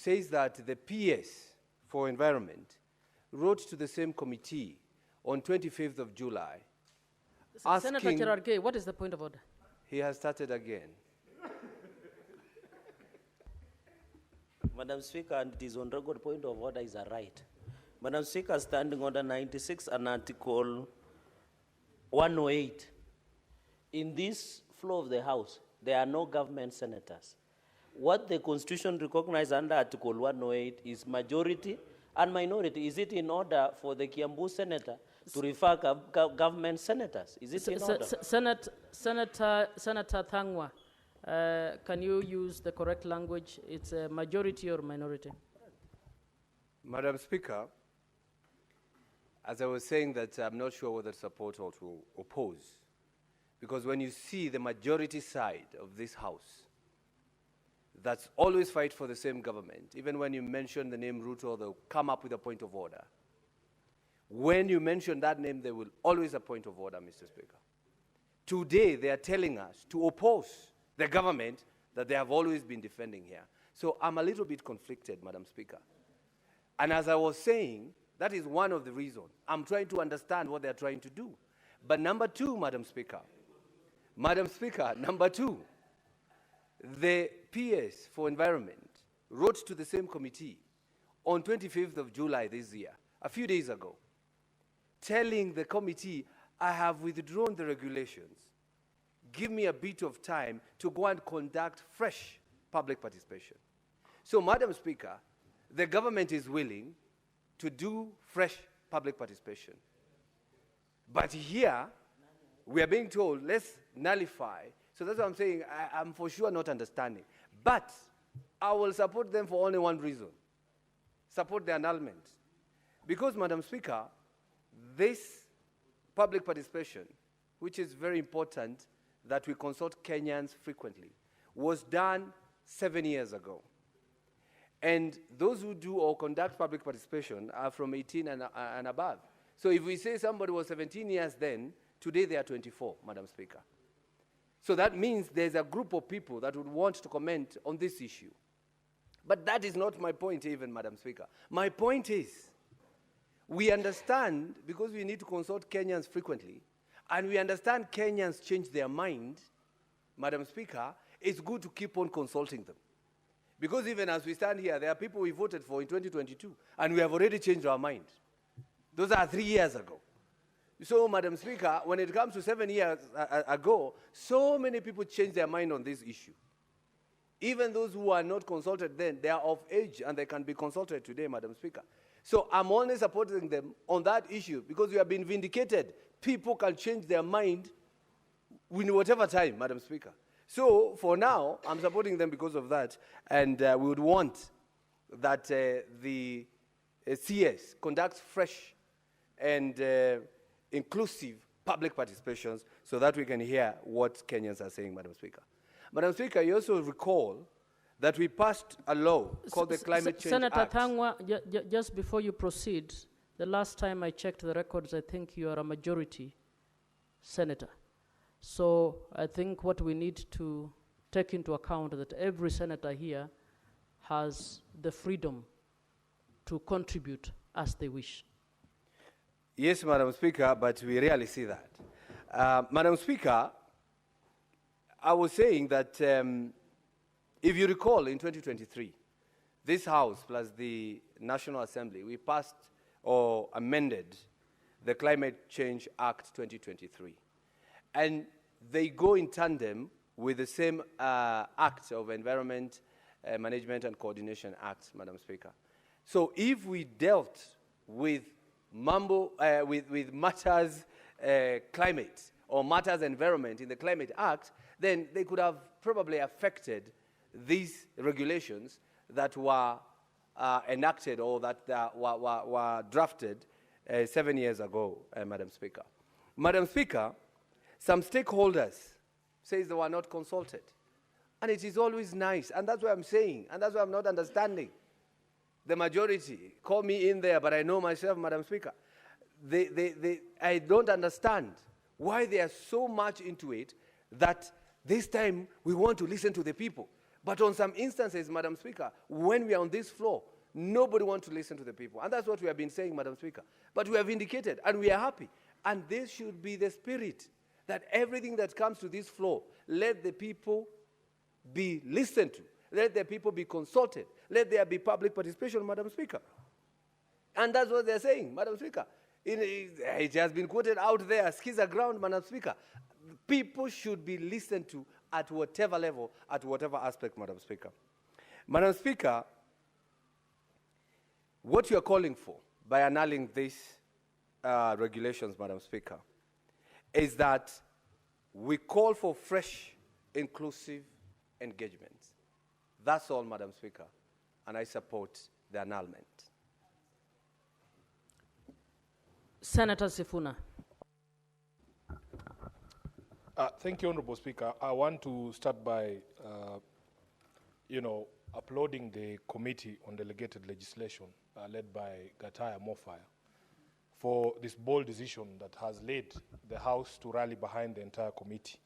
says that the PS for Environment wrote to the same committee on 25th of July asking... Senator Cherargei, what is the point of order? He has started again. Madam Speaker, and it is on record, point of order is a right. Madam Speaker, standing under 96 and Article 108, in this floor of the House, there are no government senators. What the Constitution recognizes under Article 108 is majority and minority. Is it in order for the Kiambu senator to refer government senators? Is it in order? Senator Thangwa, can you use the correct language? It's a majority or minority? Madam Speaker, as I was saying that I'm not sure whether to support or to oppose, because when you see the majority side of this House, that's always fight for the same government. Even when you mention the name Ruto, they'll come up with a point of order. When you mention that name, there will always a point of order, Mr. Speaker. Today, they are telling us to oppose the government that they have always been defending here. So I'm a little bit conflicted, Madam Speaker. And as I was saying, that is one of the reasons. I'm trying to understand what they're trying to do. But number two, Madam Speaker, number two, the PS for Environment wrote to the same committee on 25th of July this year, a few days ago, telling the committee, I have withdrawn the regulations. Give me a bit of time to go and conduct fresh public participation. So, Madam Speaker, the government is willing to do fresh public participation. But here, we are being told, let's nullify. So that's what I'm saying, I'm for sure not understanding. But I will support them for only one reason. Support the annulment. Because, Madam Speaker, this public participation, which is very important that we consult Kenyans frequently, was done 7 years ago. And those who do or conduct public participation are from 18 and above. So if we say somebody was 17 years then, today they are 24, Madam Speaker. So that means there's a group of people that would want to comment on this issue. But that is not my point even, Madam Speaker. My point is, we understand, because we need to consult Kenyans frequently, and we understand Kenyans change their mind, Madam Speaker, it's good to keep on consulting them. Because even as we stand here, there are people we voted for in 2022, and we have already changed our mind. Those are 3 years ago. So, Madam Speaker, when it comes to 7 years ago, so many people changed their mind on this issue. Even those who are not consulted then, they are of age and they can be consulted today, Madam Speaker. So I'm only supporting them on that issue because we have been vindicated. People can change their mind in whatever time, Madam Speaker. So for now, I'm supporting them because of that. And we would want that the CS conducts fresh and inclusive public participations so that we can hear what Kenyans are saying, Madam Speaker. Madam Speaker, you also recall that we passed a law called the Climate Change Senator Act. Thangwa, just before you proceed, the last time I checked the records, I think you are a majority senator. So I think what we need to take into account that every senator here has the freedom to contribute as they wish. Yes, Madam Speaker, but we rarely see that. Madam Speaker, I was saying that if you recall in 2023, this House plus the National Assembly, we passed or amended the Climate Change Act 2023. And they go in tandem with the same Act of Environment Management and Coordination Act, Madam Speaker. So if we dealt with with matters climate or matters environment in the Climate Act, then they could have probably affected these regulations that were enacted or that were drafted 7 years ago, Madam Speaker. Madam Speaker, some stakeholders say they were not consulted. And it is always nice, and that's what I'm saying, and that's what I'm not understanding. The majority call me in there, but I know myself, Madam Speaker. I don't understand why they are so much into it that this time we want to listen to the people. But on some instances, Madam Speaker, when we are on this floor, nobody wants to listen to the people. And that's what we have been saying, Madam Speaker. But we have indicated, and we are happy. And this should be the spirit, that everything that comes to this floor, let the people be listened to. Let the people be consulted. Let there be public participation, Madam Speaker. And that's what they're saying, Madam Speaker. It has been quoted out there, skis are ground, Madam Speaker. People should be listened to at whatever level, at whatever aspect, Madam Speaker. Madam Speaker, what you are calling for by annulling these regulations, Madam Speaker, is that we call for fresh, inclusive engagements. That's all, Madam Speaker, and I support the annulment. Senator Sifuna. Thank you, Honorable Speaker. I want to start by, applauding the Committee on Delegated Legislation led by Gataya Mofaya for this bold decision that has led the House to rally behind the entire committee,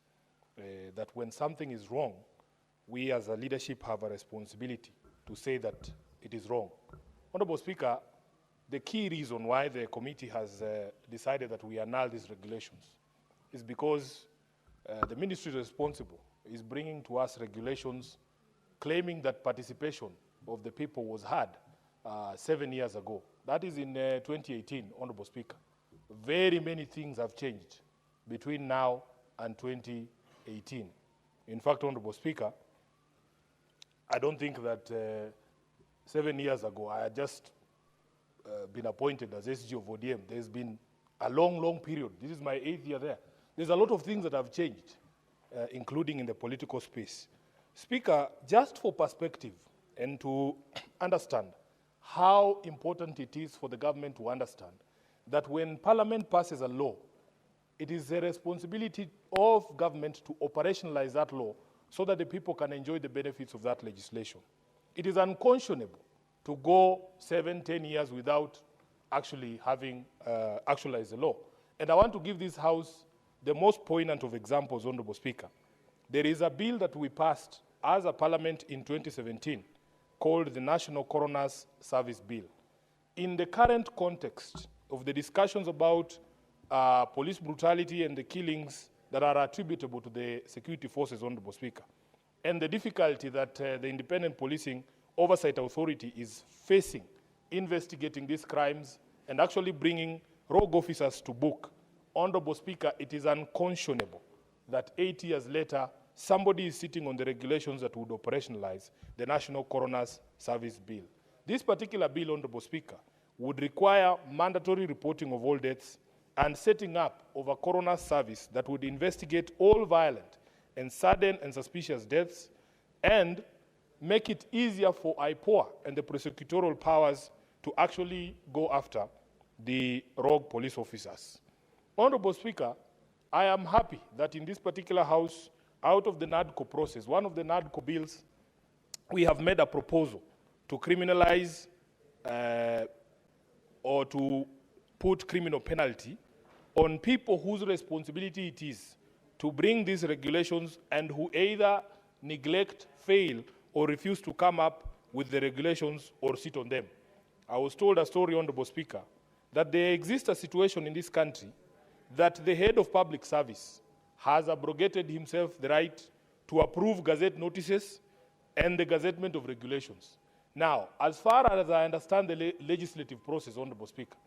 that when something is wrong, we as a leadership have a responsibility to say that it is wrong. Honorable Speaker, the key reason why the committee has decided that we annul these regulations is because the ministry responsible is bringing to us regulations claiming that participation of the people was had 7 years ago. That is in 2018, Honorable Speaker. Very many things have changed between now and 2018. In fact, Honorable Speaker, I don't think that 7 years ago, I had just been appointed as SG of ODM. There's been a long period. This is my 8th year there. There's a lot of things that have changed, including in the political space. Speaker, just for perspective and to understand how important it is for the government to understand that when Parliament passes a law, it is the responsibility of government to operationalize that law so that the people can enjoy the benefits of that legislation. It is unconscionable to go 7-10 years without actually having actualized the law. And I want to give this House the most poignant of examples, Honorable Speaker. There is a bill that we passed as a parliament in 2017 called the National Coroner's Service Bill. In the current context of the discussions about police brutality and the killings that are attributable to the security forces, Honorable Speaker, and the difficulty that the Independent Policing Oversight Authority is facing investigating these crimes and actually bringing rogue officers to book, Honorable Speaker, it is unconscionable that 8 years later, somebody is sitting on the regulations that would operationalize the National Coroner's Service Bill. This particular bill, Honorable Speaker, would require mandatory reporting of all deaths and setting up of a coroner's service that would investigate all violent and sudden and suspicious deaths and make it easier for IPOA and the prosecutorial powers to actually go after the rogue police officers. Honorable Speaker, I am happy that in this particular House, out of the NADCO process, one of the NADCO bills, we have made a proposal to criminalize or to put criminal penalty on people whose responsibility it is to bring these regulations and who either neglect, fail, or refuse to come up with the regulations or sit on them. I was told a story, Honorable Speaker, that there exists a situation in this country that the head of public service has abrogated himself the right to approve gazette notices and the gazettement of regulations. Now, as far as I understand the legislative process, Honorable Speaker,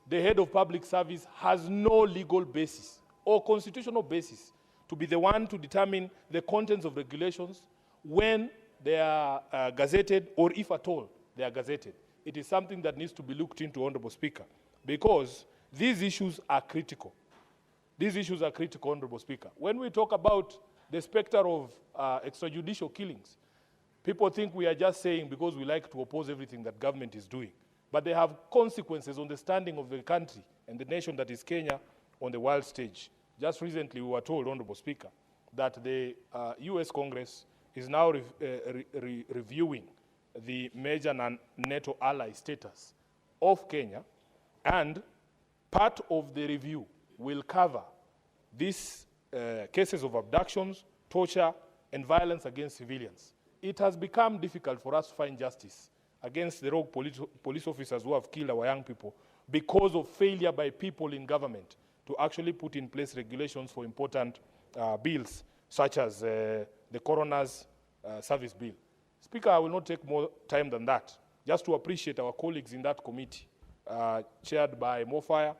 the head of public service has no legal basis or constitutional basis to be the one to determine the contents of regulations when they are gazetted, or if at all they are gazetted. It is something that needs to be looked into, Honorable Speaker, because these issues are critical. These issues are critical, Honorable Speaker. When we talk about the specter of extrajudicial killings, people think we are just saying because we like to oppose everything that government is doing. But they have consequences on the standing of the country and the nation that is Kenya on the world stage. Just recently we were told, Honorable Speaker, that the US Congress is now reviewing the major NATO ally status of Kenya, and part of the review will cover these cases of abductions, torture, and violence against civilians, it has become difficult for us to find justice against the rogue police officers who have killed our young people because of failure by people in government to actually put in place regulations for important bills, such as the coroner's service bill. Speaker, I will not take more time than that, just to appreciate our colleagues in that committee, chaired by Mofaya,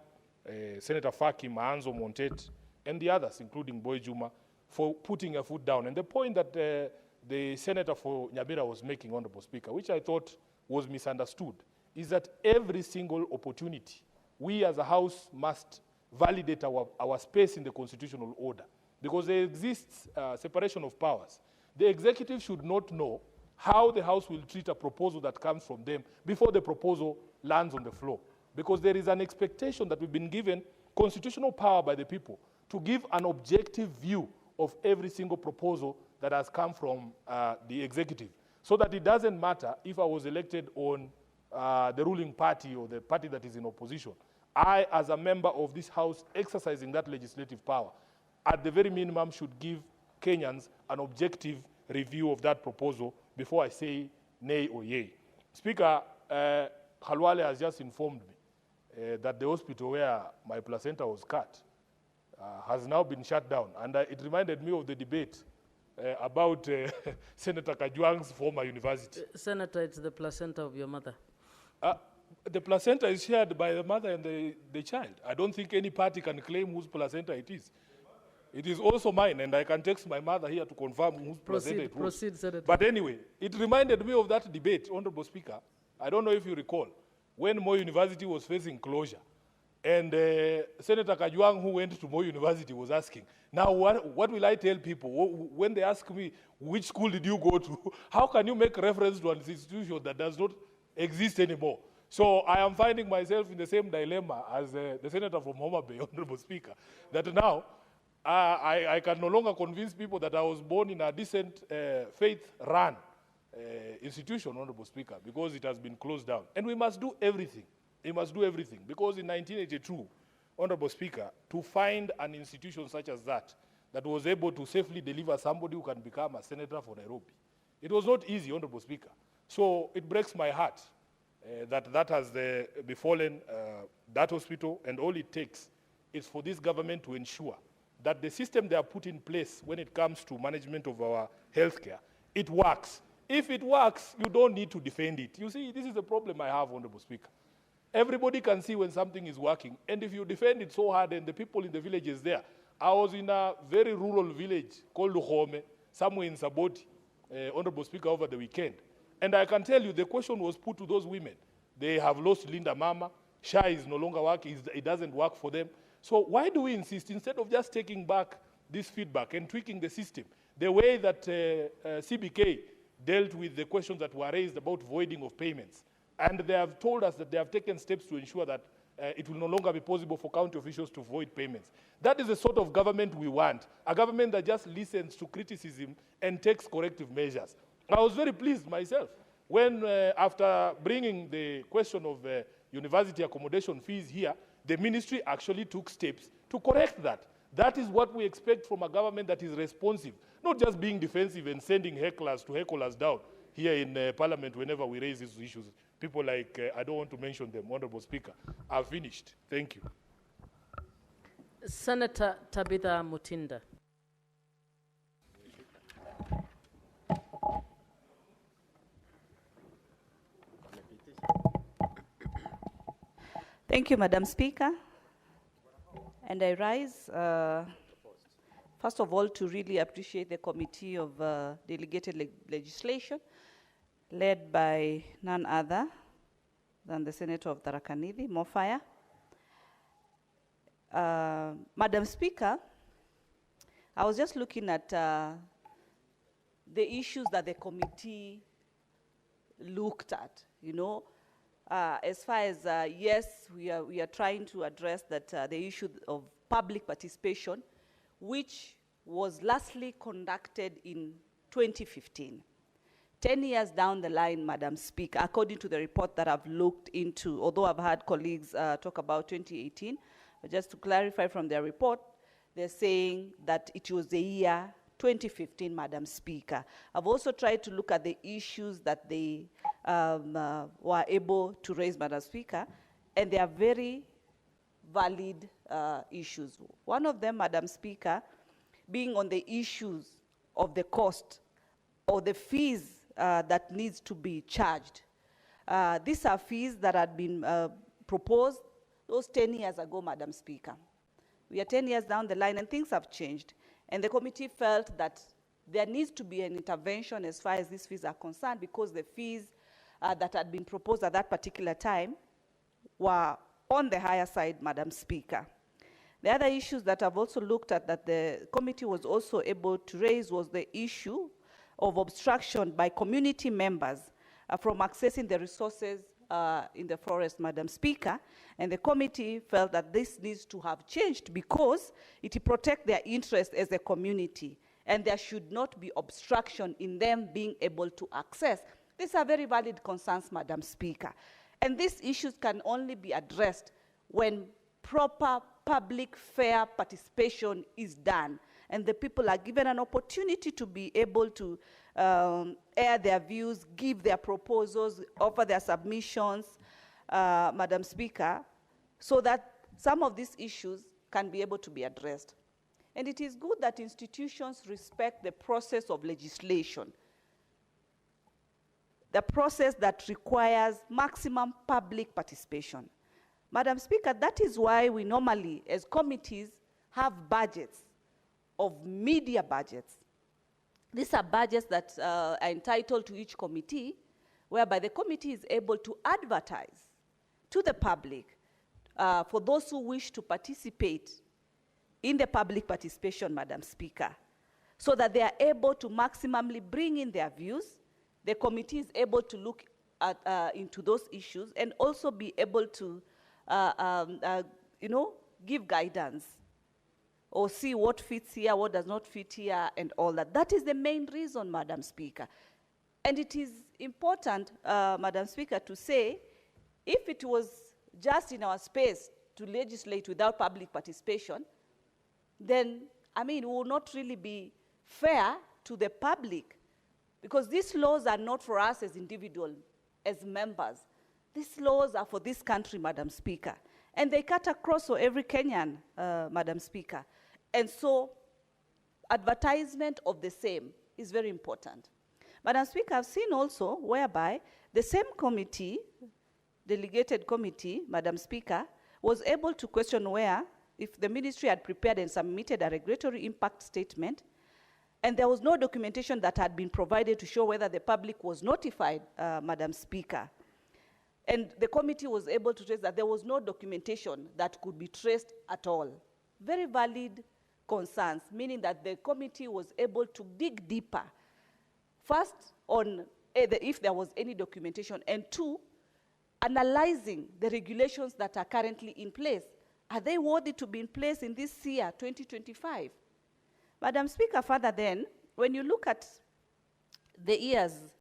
Senator Faki, Maanzo Montet, and the others, including Boy Juma, for putting a foot down. And the point that the senator for Nyabera was making, Honorable Speaker, which I thought was misunderstood, is that every single opportunity, we as a House must validate our space in the constitutional order, because there exists separation of powers. The executive should not know how the House will treat a proposal that comes from them before the proposal lands on the floor, because there is an expectation that we've been given constitutional power by the people to give an objective view of every single proposal that has come from the executive, so that it doesn't matter if I was elected on the ruling party or the party that is in opposition. I, as a member of this House exercising that legislative power, at the very minimum should give Kenyans an objective review of that proposal before I say nay or yea. Speaker, Khalwale has just informed me that the hospital where my placenta was cut has now been shut down. And it reminded me of the debate about Senator Kajwang's former university. Senator, it's the placenta of your mother. The placenta is shared by the mother and the child. I don't think any party can claim whose placenta it is. It is also mine, and I can text my mother here to confirm whose placenta it was. Proceed, Senator. But anyway, it reminded me of that debate, Honorable Speaker. I don't know if you recall, when Moi University was facing closure, and Senator Kajwang, who went to Moi University, was asking, now what will I tell people? When they ask me, which school did you go to? How can you make reference to an institution that does not exist anymore? So I am finding myself in the same dilemma as the Senator from Homa Bay, Honorable Speaker, that now I can no longer convince people that I was born in a decent faith-run institution, Honorable Speaker, because it has been closed down. And we must do everything. We must do everything. Because in 1982, Honorable Speaker, to find an institution such as that was able to safely deliver somebody who can become a senator for Nairobi, it was not easy, Honorable Speaker. So it breaks my heart that has befallen that hospital, and all it takes is for this government to ensure that the system they have put in place when it comes to management of our healthcare, it works. If it works, you don't need to defend it. You see, this is the problem I have, Honorable Speaker. Everybody can see when something is working, and if you defend it so hard, and the people in the villages there, I was in a very rural village called Luhome, somewhere in Saboti, Honorable Speaker, over the weekend. And I can tell you, the question was put to those women. They have lost Linda Mama, SHA is no longer working, it doesn't work for them. So why do we insist, instead of just taking back this feedback and tweaking the system, the way that CBK dealt with the questions that were raised about voiding of payments, and they have told us that they have taken steps to ensure that it will no longer be possible for county officials to void payments. That is the sort of government we want, a government that just listens to criticism and takes corrective measures. I was very pleased myself when, after bringing the question of university accommodation fees here, the ministry actually took steps to correct that. That is what we expect from a government that is responsive, not just being defensive and sending hecklers to heckle us down here in Parliament whenever we raise these issues. People like, I don't want to mention them, Honorable Speaker. I've finished. Thank you. Senator Tabitha Mutinda. Thank you, Madam Speaker. And I rise, first of all, to really appreciate the Committee of Delegated Legislation, led by none other than the Senator of Tharaka Nithi, Mofaya. Madam Speaker, I was just looking at the issues that the committee looked at, you know, as far as, yes, we are trying to address that the issue of public participation, which was lastly conducted in 2015. 10 years down the line, Madam Speaker, according to the report that I've looked into, although I've had colleagues talk about 2018, but just to clarify from their report, they're saying that it was the year 2015, Madam Speaker. I've also tried to look at the issues that they were able to raise, Madam Speaker, and they are very valid issues. One of them, Madam Speaker, being on the issues of the cost or the fees that needs to be charged. These are fees that had been proposed those 10 years ago, Madam Speaker. We are 10 years down the line and things have changed. And the committee felt that there needs to be an intervention as far as these fees are concerned, because the fees that had been proposed at that particular time were on the higher side, Madam Speaker. The other issues that I've also looked at that the committee was also able to raise was the issue of obstruction by community members from accessing the resources in the forest, Madam Speaker. And the committee felt that this needs to have changed because it protects their interest as a community, and there should not be obstruction in them being able to access. These are very valid concerns, Madam Speaker. And these issues can only be addressed when proper public fair participation is done, and the people are given an opportunity to be able to air their views, give their proposals, offer their submissions, Madam Speaker, so that some of these issues can be able to be addressed. And it is good that institutions respect the process of legislation, the process that requires maximum public participation. Madam Speaker, that is why we normally, as committees, have budgets of media budgets. These are budgets that are entitled to each committee, whereby the committee is able to advertise to the public for those who wish to participate in the public participation, Madam Speaker, so that they are able to maximally bring in their views. The committee is able to look at, into those issues and also be able to, give guidance or see what fits here, what does not fit here, and all that. That is the main reason, Madam Speaker. And it is important, Madam Speaker, to say, if it was just in our space to legislate without public participation, then, it will not really be fair to the public, because these laws are not for us as individuals, as members. These laws are for this country, Madam Speaker. And they cut across for every Kenyan, Madam Speaker. And so advertisement of the same is very important. Madam Speaker, I've seen also whereby the same committee, delegated committee, Madam Speaker, was able to question where, if the ministry had prepared and submitted a regulatory impact statement, and there was no documentation that had been provided to show whether the public was notified, Madam Speaker. And the committee was able to trace that there was no documentation that could be traced at all. Very valid concerns, meaning that the committee was able to dig deeper. First, on if there was any documentation, and two, analyzing the regulations that are currently in place. Are they worthy to be in place in this year, 2025? Madam Speaker, further then, when you look at the years